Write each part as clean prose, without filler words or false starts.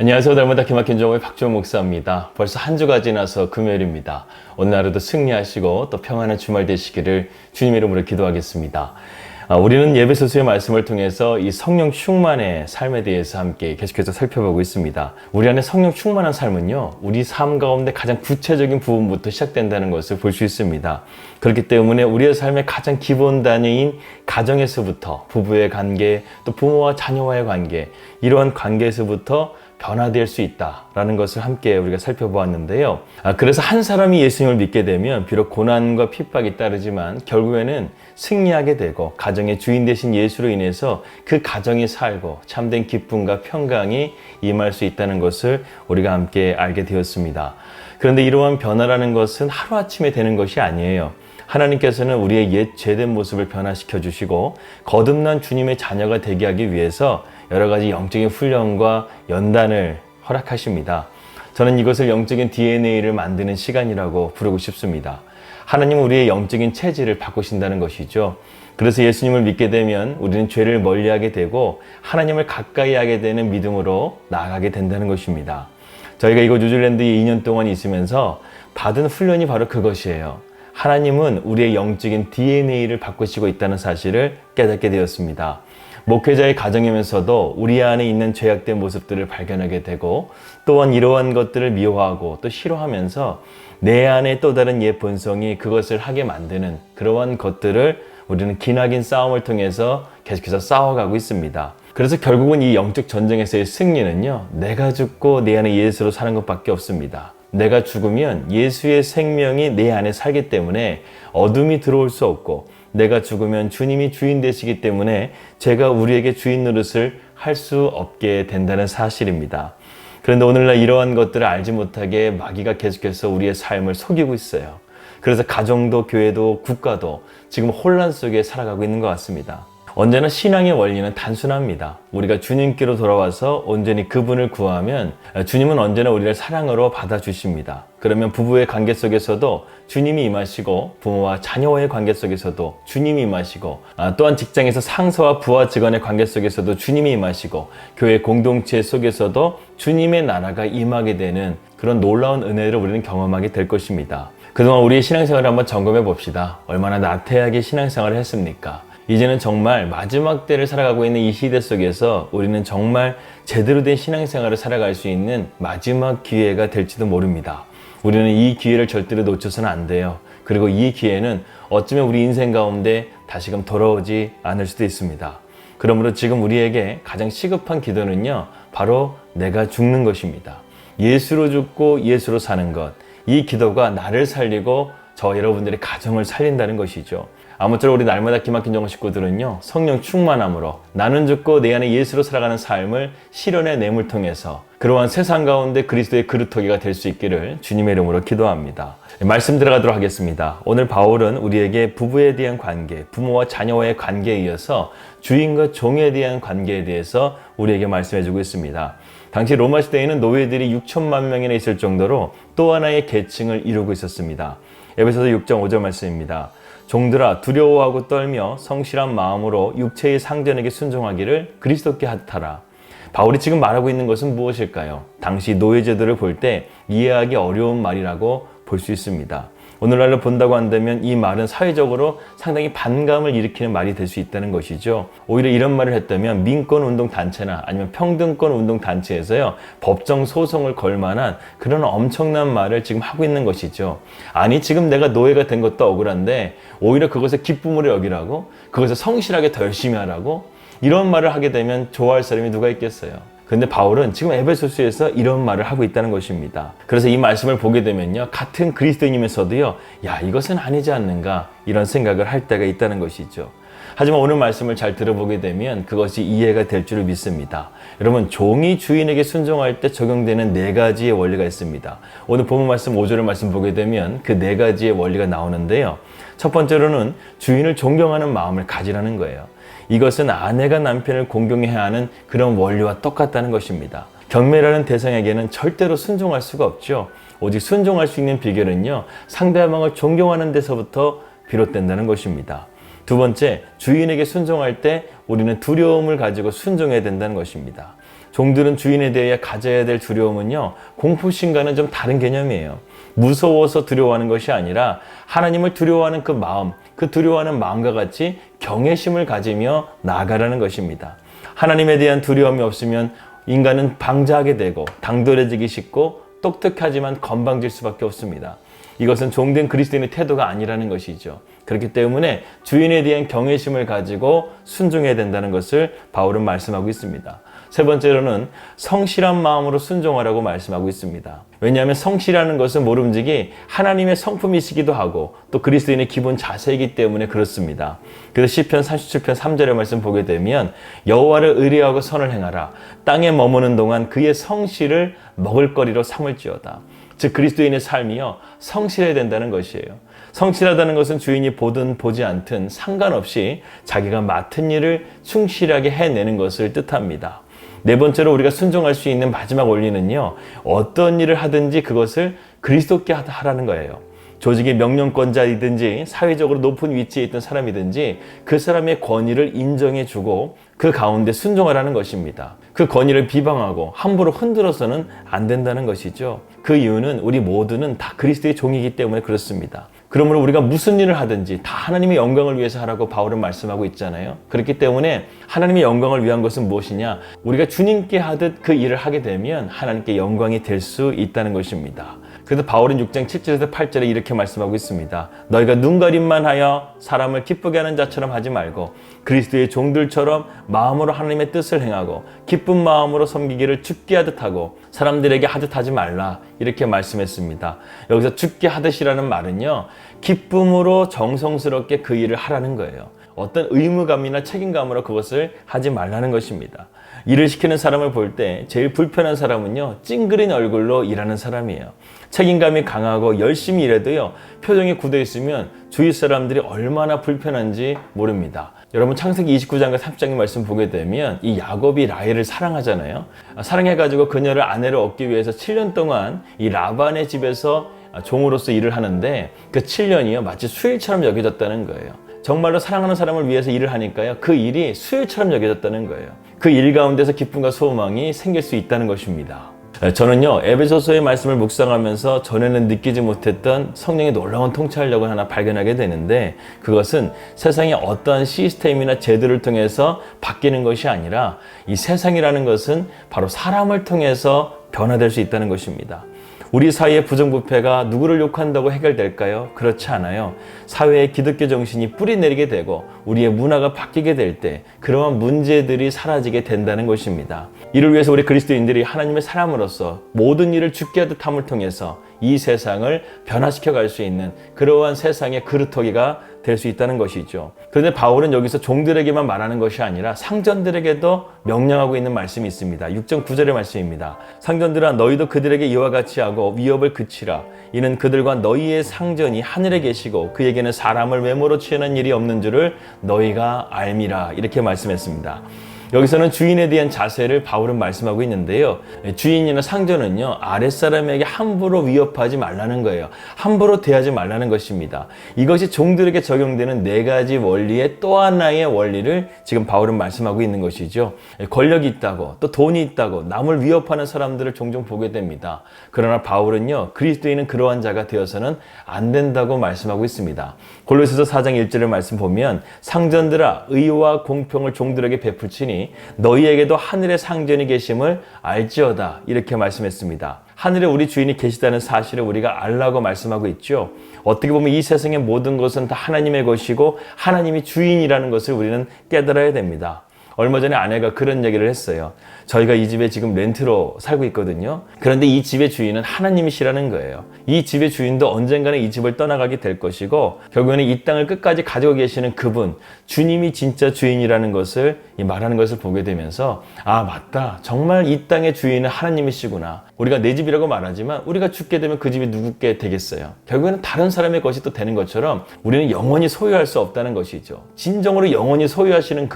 안녕하세요. 날마다 기막힌 종의 박주호 목사입니다. 벌써 한 주가 지나서 금요일입니다. 오늘 하루도 승리하시고 또 평안한 주말 되시기를 주님의 이름으로 기도하겠습니다. 우리는 예배소서의 말씀을 통해서 이 성령 충만의 삶에 대해서 함께 계속해서 살펴보고 있습니다. 우리 안에 성령 충만한 삶은요, 우리 삶 가운데 가장 구체적인 부분부터 시작된다는 것을 볼 수 있습니다. 그렇기 때문에 우리의 삶의 가장 기본 단위인 가정에서부터 부부의 관계, 또 부모와 자녀와의 관계, 이러한 관계에서부터 변화될 수 있다라는 것을 함께 우리가 살펴보았는데요. 그래서 한 사람이 예수님을 믿게 되면 비록 고난과 핍박이 따르지만 결국에는 승리하게 되고 가정의 주인 되신 예수로 인해서 그 가정이 살고 참된 기쁨과 평강이 임할 수 있다는 것을 우리가 함께 알게 되었습니다. 그런데 이러한 변화라는 것은 하루아침에 되는 것이 아니에요. 하나님께서는 우리의 옛 죄된 모습을 변화시켜 주시고 거듭난 주님의 자녀가 되게 하기 위해서 여러 가지 영적인 훈련과 연단을 허락하십니다. 저는 이것을 영적인 DNA를 만드는 시간이라고 부르고 싶습니다. 하나님은 우리의 영적인 체질을 바꾸신다는 것이죠. 그래서 예수님을 믿게 되면 우리는 죄를 멀리하게 되고 하나님을 가까이 하게 되는 믿음으로 나아가게 된다는 것입니다. 저희가 이곳 뉴질랜드에 2년 동안 있으면서 받은 훈련이 바로 그것이에요. 하나님은 우리의 영적인 DNA를 바꾸시고 있다는 사실을 깨닫게 되었습니다. 목회자의 가정이면서도 우리 안에 있는 죄악된 모습들을 발견하게 되고 또한 이러한 것들을 미워하고 또 싫어하면서 내 안에 또 다른 옛 본성이 그것을 하게 만드는 그러한 것들을 우리는 기나긴 싸움을 통해서 계속해서 싸워가고 있습니다. 그래서 결국은 이 영적 전쟁에서의 승리는요, 내가 죽고 내 안에 예수로 사는 것밖에 없습니다. 내가 죽으면 예수의 생명이 내 안에 살기 때문에 어둠이 들어올 수 없고 내가 죽으면 주님이 주인 되시기 때문에 제가 우리에게 주인 노릇을 할 수 없게 된다는 사실입니다. 그런데 오늘날 이러한 것들을 알지 못하게 마귀가 계속해서 우리의 삶을 속이고 있어요. 그래서 가정도 교회도 국가도 지금 혼란 속에 살아가고 있는 것 같습니다. 언제나 신앙의 원리는 단순합니다. 우리가 주님께로 돌아와서 온전히 그분을 구하면 주님은 언제나 우리를 사랑으로 받아주십니다. 그러면 부부의 관계 속에서도 주님이 임하시고 부모와 자녀와의 관계 속에서도 주님이 임하시고 또한 직장에서 상사와 부하 직원의 관계 속에서도 주님이 임하시고 교회 공동체 속에서도 주님의 나라가 임하게 되는 그런 놀라운 은혜를 우리는 경험하게 될 것입니다. 그동안 우리의 신앙생활을 한번 점검해 봅시다. 얼마나 나태하게 신앙생활을 했습니까? 이제는 정말 마지막 때를 살아가고 있는 이 시대 속에서 우리는 정말 제대로 된 신앙생활을 살아갈 수 있는 마지막 기회가 될지도 모릅니다. 우리는 이 기회를 절대로 놓쳐서는 안 돼요. 그리고 이 기회는 어쩌면 우리 인생 가운데 다시금 돌아오지 않을 수도 있습니다. 그러므로 지금 우리에게 가장 시급한 기도는요, 바로 내가 죽는 것입니다. 예수로 죽고 예수로 사는 것. 이 기도가 나를 살리고 저 여러분들의 가정을 살린다는 것이죠. 아무쪼록 우리 날마다 기막힌 정원 식구들은요, 성령 충만함으로 나는 죽고 내 안에 예수로 살아가는 삶을 실현의 내물 통해서 그러한 세상 가운데 그리스도의 그루터기가 될 수 있기를 주님의 이름으로 기도합니다. 말씀 들어가도록 하겠습니다. 오늘 바울은 우리에게 부부에 대한 관계, 부모와 자녀와의 관계에 이어서 주인과 종에 대한 관계에 대해서 우리에게 말씀해주고 있습니다. 당시 로마 시대에는 노예들이 6천만 명이나 있을 정도로 또 하나의 계층을 이루고 있었습니다. 에베소서 6장 5절 말씀입니다. 종들아 두려워하고 떨며 성실한 마음으로 육체의 상전에게 순종하기를 그리스도께 하라. 바울이 지금 말하고 있는 것은 무엇일까요? 당시 노예제도를 볼 때 이해하기 어려운 말이라고 볼 수 있습니다. 오늘날로 본다고 한다면 이 말은 사회적으로 상당히 반감을 일으키는 말이 될 수 있다는 것이죠. 오히려 이런 말을 했다면 민권운동단체나 아니면 평등권운동단체에서요, 법정 소송을 걸 만한 그런 엄청난 말을 지금 하고 있는 것이죠. 아니 지금 내가 노예가 된 것도 억울한데 오히려 그것을 기쁨으로 여기라고, 그것을 성실하게 더 열심히 하라고, 이런 말을 하게 되면 좋아할 사람이 누가 있겠어요. 근데 바울은 지금 에베소서에서 이런 말을 하고 있다는 것입니다. 그래서 이 말씀을 보게 되면요, 같은 그리스도인이면서도요, 야 이것은 아니지 않는가 이런 생각을 할 때가 있다는 것이죠. 하지만 오늘 말씀을 잘 들어보게 되면 그것이 이해가 될 줄을 믿습니다. 여러분, 종이 주인에게 순종할 때 적용되는 4가지의 원리가 있습니다. 오늘 본문 말씀 5절 말씀 보게 되면 그 4가지의 원리가 나오는데요. 첫 번째로는 주인을 존경하는 마음을 가지라는 거예요. 이것은 아내가 남편을 공경해야 하는 그런 원리와 똑같다는 것입니다. 경매라는 대상에게는 절대로 순종할 수가 없죠. 오직 순종할 수 있는 비결은요, 상대방을 존경하는 데서부터 비롯된다는 것입니다. 두 번째, 주인에게 순종할 때 우리는 두려움을 가지고 순종해야 된다는 것입니다. 종들은 주인에 대해 가져야 될 두려움은요, 공포심과는 좀 다른 개념이에요. 무서워서 두려워하는 것이 아니라 하나님을 두려워하는 그 마음, 그 두려워하는 마음과 같이 경외심을 가지며 나아가라는 것입니다. 하나님에 대한 두려움이 없으면 인간은 방자하게 되고 당돌해지기 쉽고 똑똑하지만 건방질 수밖에 없습니다. 이것은 종된 그리스도인의 태도가 아니라는 것이죠. 그렇기 때문에 주인에 대한 경외심을 가지고 순종해야 된다는 것을 바울은 말씀하고 있습니다. 세 번째로는 성실한 마음으로 순종하라고 말씀하고 있습니다. 왜냐하면 성실하는 것은 모름지기 하나님의 성품이시기도 하고 또 그리스도인의 기본 자세이기 때문에 그렇습니다. 그래서 시편 37편 3절의 말씀 보게 되면 여호와를 의뢰하고 선을 행하라. 땅에 머무는 동안 그의 성실을 먹을거리로 삼을지어다. 즉 그리스도인의 삶이요, 성실해야 된다는 것이에요. 성실하다는 것은 주인이 보든 보지 않든 상관없이 자기가 맡은 일을 충실하게 해내는 것을 뜻합니다. 네 번째로 우리가 순종할 수 있는 마지막 원리는요, 어떤 일을 하든지 그것을 그리스도께 하라는 거예요. 조직의 명령권자이든지 사회적으로 높은 위치에 있던 사람이든지 그 사람의 권위를 인정해주고 그 가운데 순종하라는 것입니다. 그 권위를 비방하고 함부로 흔들어서는 안 된다는 것이죠. 그 이유는 우리 모두는 다 그리스도의 종이기 때문에 그렇습니다. 그러므로 우리가 무슨 일을 하든지 다 하나님의 영광을 위해서 하라고 바울은 말씀하고 있잖아요. 그렇기 때문에 하나님의 영광을 위한 것은 무엇이냐? 우리가 주님께 하듯 그 일을 하게 되면 하나님께 영광이 될 수 있다는 것입니다. 그래서 바울은 6장 7절에서 8절에 이렇게 말씀하고 있습니다. 너희가 눈가림만 하여 사람을 기쁘게 하는 자처럼 하지 말고 그리스도의 종들처럼 마음으로 하나님의 뜻을 행하고 기쁜 마음으로 섬기기를 죽게 하듯 하고 사람들에게 하듯 하지 말라, 이렇게 말씀했습니다. 여기서 죽게 하듯이라는 말은요, 기쁨으로 정성스럽게 그 일을 하라는 거예요. 어떤 의무감이나 책임감으로 그것을 하지 말라는 것입니다. 일을 시키는 사람을 볼 때 제일 불편한 사람은요, 찡그린 얼굴로 일하는 사람이에요. 책임감이 강하고 열심히 일해도요, 표정이 굳어 있으면 주위 사람들이 얼마나 불편한지 모릅니다. 여러분 창세기 29장과 30장의 말씀 보게 되면 이 야곱이 라헬을 사랑하잖아요. 사랑해가지고 그녀를 아내로 얻기 위해서 7년 동안 이 라반의 집에서 종으로서 일을 하는데 그 7년이요 마치 수일처럼 여겨졌다는 거예요. 정말로 사랑하는 사람을 위해서 일을 하니까요, 그 일이 수일처럼 여겨졌다는 거예요. 그 일 가운데서 기쁨과 소망이 생길 수 있다는 것입니다. 저는요, 에베소서의 말씀을 묵상하면서 전에는 느끼지 못했던 성령의 놀라운 통찰력을 하나 발견하게 되는데, 그것은 세상의 어떠한 시스템이나 제도를 통해서 바뀌는 것이 아니라 이 세상이라는 것은 바로 사람을 통해서 변화될 수 있다는 것입니다. 우리 사회의 부정부패가 누구를 욕한다고 해결될까요? 그렇지 않아요. 사회의 기독교 정신이 뿌리 내리게 되고 우리의 문화가 바뀌게 될 때 그러한 문제들이 사라지게 된다는 것입니다. 이를 위해서 우리 그리스도인들이 하나님의 사람으로서 모든 일을 죽게 하듯 함을 통해서 이 세상을 변화시켜 갈 수 있는 그러한 세상의 그루터기가 될 수 있다는 것이죠. 그런데 바울은 여기서 종들에게만 말하는 것이 아니라 상전들에게도 명령하고 있는 말씀이 있습니다. 6장 9절의 말씀입니다. 상전들아, 너희도 그들에게 이와 같이 하고 위협을 그치라. 이는 그들과 너희의 상전이 하늘에 계시고 그에게는 사람을 외모로 취하는 일이 없는 줄을 너희가 알미라, 이렇게 말씀했습니다. 여기서는 주인에 대한 자세를 바울은 말씀하고 있는데요, 주인이나 상전은요, 아랫사람에게 함부로 위협하지 말라는 거예요. 함부로 대하지 말라는 것입니다. 이것이 종들에게 적용되는 네 가지 원리의 또 하나의 원리를 지금 바울은 말씀하고 있는 것이죠. 권력이 있다고, 또 돈이 있다고 남을 위협하는 사람들을 종종 보게 됩니다. 그러나 바울은요, 그리스도인은 그러한 자가 되어서는 안 된다고 말씀하고 있습니다. 골로새서 4장 1절의 말씀 보면 상전들아, 의와 공평을 종들에게 베풀지니 너희에게도 하늘의 상전이 계심을 알지어다, 이렇게 말씀했습니다. 하늘에 우리 주인이 계시다는 사실을 우리가 알라고 말씀하고 있죠. 어떻게 보면 이 세상의 모든 것은 다 하나님의 것이고 하나님이 주인이라는 것을 우리는 깨달아야 됩니다. 얼마 전에 아내가 그런 얘기를 했어요. 저희가 이 집에 지금 렌트로 살고 있거든요. 그런데 이 집의 주인은 하나님이시라는 거예요. 이 집의 주인도 언젠가는 이 집을 떠나가게 될 것이고 결국에는 이 땅을 끝까지 가지고 계시는 그분, 주님이 진짜 주인이라는 것을 말하는 것을 보게 되면서, 아 맞다, 정말 이 땅의 주인은 하나님이시구나. 우리가 내 집이라고 말하지만 우리가 죽게 되면 그 집이 누구께 되겠어요? 결국에는 다른 사람의 것이 또 되는 것처럼 우리는 영원히 소유할 수 없다는 것이죠. 진정으로 영원히 소유하시는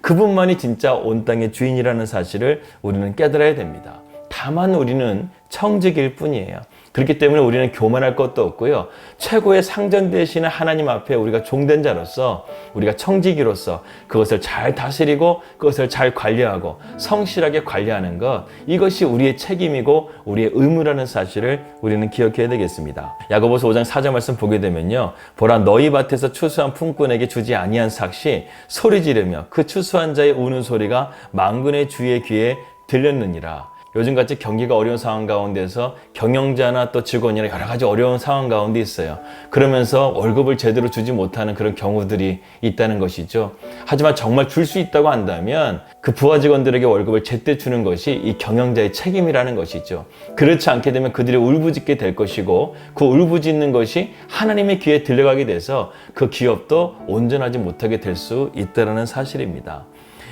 그분만이 진짜 온 땅의 주인이라는 사실을 우리는 깨달아야 됩니다. 다만 우리는 청직일 뿐이에요. 그렇기 때문에 우리는 교만할 것도 없고요. 최고의 상전 되시는 하나님 앞에 우리가 종된 자로서, 우리가 청지기로서 그것을 잘 다스리고 그것을 잘 관리하고 성실하게 관리하는 것, 이것이 우리의 책임이고 우리의 의무라는 사실을 우리는 기억해야 되겠습니다. 야고보서 5장 4절 말씀 보게 되면요, 보라 너희 밭에서 추수한 품꾼에게 주지 아니한 삭시 소리 지르며 그 추수한 자의 우는 소리가 만군의 주의 귀에 들렸느니라. 요즘같이 경기가 어려운 상황 가운데서 경영자나 또 직원이나 여러 가지 어려운 상황 가운데 있어요. 그러면서 월급을 제대로 주지 못하는 그런 경우들이 있다는 것이죠. 하지만 정말 줄 수 있다고 한다면 그 부하 직원들에게 월급을 제때 주는 것이 이 경영자의 책임이라는 것이죠. 그렇지 않게 되면 그들이 울부짖게 될 것이고, 그 울부짖는 것이 하나님의 귀에 들려가게 돼서 그 기업도 온전하지 못하게 될 수 있다는 사실입니다.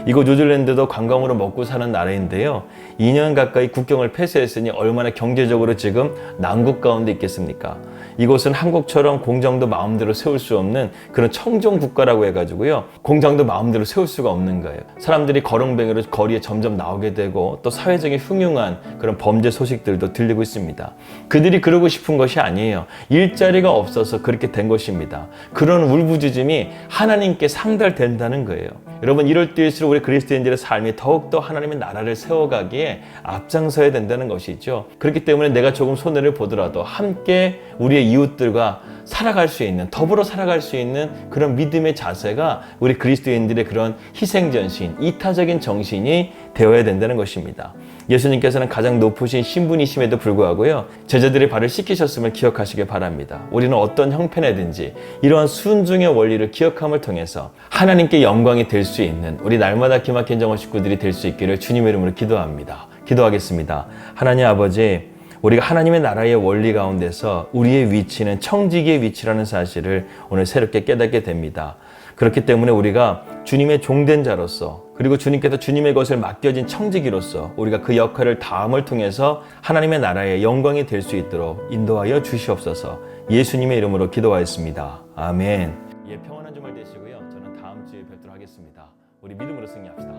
이곳 뉴질랜드도 관광으로 먹고 사는 나라인데요. 2년 가까이 국경을 폐쇄했으니 얼마나 경제적으로 지금 난국 가운데 있겠습니까? 이곳은 한국처럼 공장도 마음대로 세울 수 없는 그런 청정 국가라고 해가지고요. 공장도 마음대로 세울 수가 없는 거예요. 사람들이 거렁뱅이로 거리에 점점 나오게 되고 또 사회적인 흉흉한 그런 범죄 소식들도 들리고 있습니다. 그들이 그러고 싶은 것이 아니에요. 일자리가 없어서 그렇게 된 것입니다. 그런 울부짖음이 하나님께 상달된다는 거예요. 여러분, 이럴 때일수록 우리 그리스도인들의 삶이 더욱더 하나님의 나라를 세워가기에 앞장서야 된다는 것이죠. 그렇기 때문에 내가 조금 손해를 보더라도 함께 우리의 이웃들과 살아갈 수 있는, 더불어 살아갈 수 있는 그런 믿음의 자세가 우리 그리스도인들의 그런 희생전신, 이타적인 정신이 되어야 된다는 것입니다. 예수님께서는 가장 높으신 신분이심에도 불구하고요, 제자들의 발을 씻기셨음을 기억하시기 바랍니다. 우리는 어떤 형편에든지 이러한 순종의 원리를 기억함을 통해서 하나님께 영광이 될 수 있는 우리 날마다 기막힌 정원 식구들이 될 수 있기를 주님의 이름으로 기도합니다. 기도하겠습니다. 하나님 아버지, 우리가 하나님의 나라의 원리 가운데서 우리의 위치는 청지기의 위치라는 사실을 오늘 새롭게 깨닫게 됩니다. 그렇기 때문에 우리가 주님의 종된 자로서, 그리고 주님께서 주님의 것을 맡겨진 청지기로서 우리가 그 역할을 다함을 통해서 하나님의 나라의 영광이 될 수 있도록 인도하여 주시옵소서. 예수님의 이름으로 기도하였습니다. 아멘. 예, 평안한 주말 되시고요. 저는 다음 주에 뵙도록 하겠습니다. 우리 믿음으로 승리합시다.